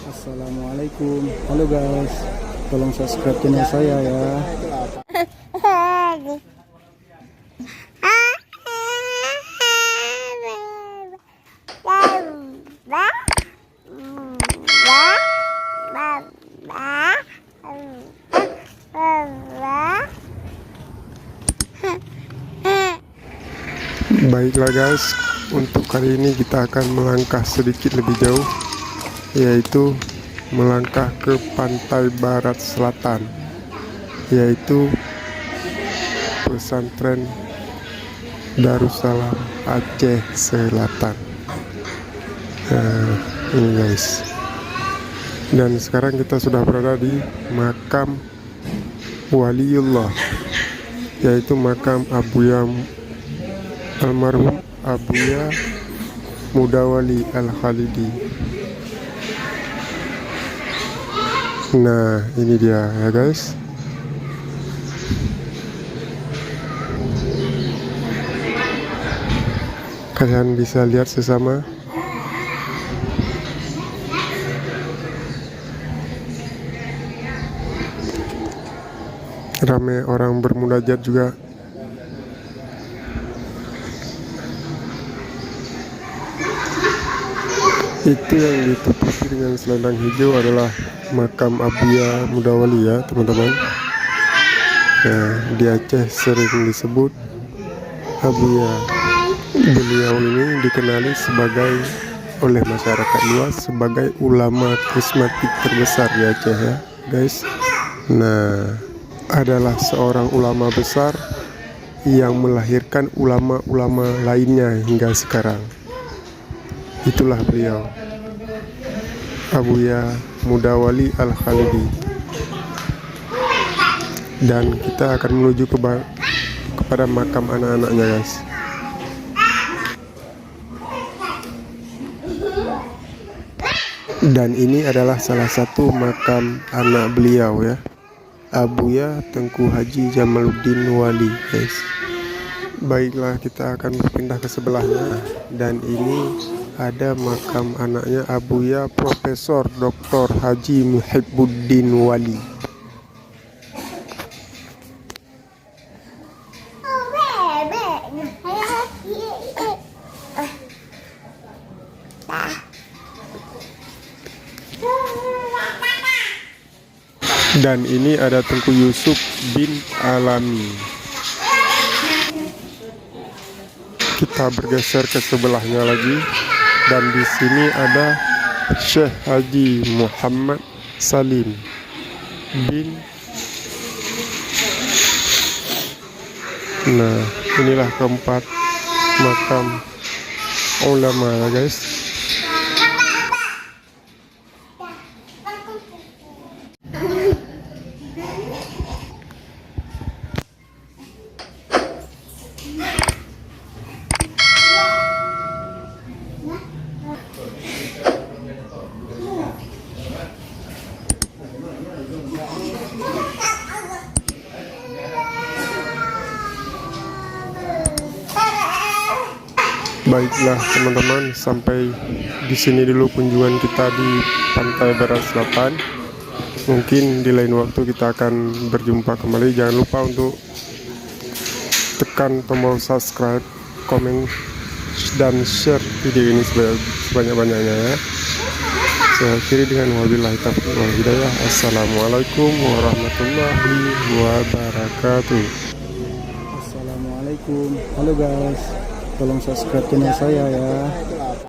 Assalamualaikum, halo guys, tolong subscribe channel saya ya. Baiklah guys, untuk kali ini kita akan melangkah sedikit lebih jauh, yaitu melangkah ke pantai barat selatan, yaitu pesantren Darussalam Aceh Selatan. Ini guys, dan sekarang kita sudah berada di makam Waliullah, yaitu makam almarhum Abuya Mudawali Al-Khalidi. Nah, ini dia ya guys. Kalian bisa lihat sesama. Ramai orang bermunajat juga. Itu yang ditutupi dengan selendang hijau adalah makam Abuya Mudawali ya teman-teman. Nah, di Aceh sering disebut Abuya. Beliau ini dikenali oleh masyarakat luas sebagai ulama karismatik terbesar di Aceh ya guys. Nah, adalah seorang ulama besar yang melahirkan ulama-ulama lainnya hingga sekarang. Itulah beliau, Abuya Mudawali Al-Khalidi. Dan kita akan menuju kepada makam anak-anaknya guys. Dan ini adalah salah satu makam anak beliau ya, Abuya Tengku Haji Jamaluddin Wali guys. Baiklah, kita akan berpindah ke sebelahnya. Dan ini ada makam anaknya Abuya Profesor Dr. Haji Muhibbuddin Wali. Dan ini ada Tengku Yusuf bin Alami. Kita bergeser ke sebelahnya lagi, dan di sini ada Syekh Haji Muhammad Salim bin. Nah, inilah keempat makam ulama ya guys. Baiklah teman-teman, sampai di sini dulu kunjungan kita di pantai barat selatan. Mungkin di lain waktu kita akan berjumpa kembali. Jangan lupa untuk tekan tombol subscribe, komen, dan share video ini sebanyak-banyaknya ya. Saya akhiri dengan wabillahi taufiq wal hidayah. Assalamualaikum warahmatullahi wabarakatuh. Assalamualaikum, halo guys, tolong subscribe channel saya ya.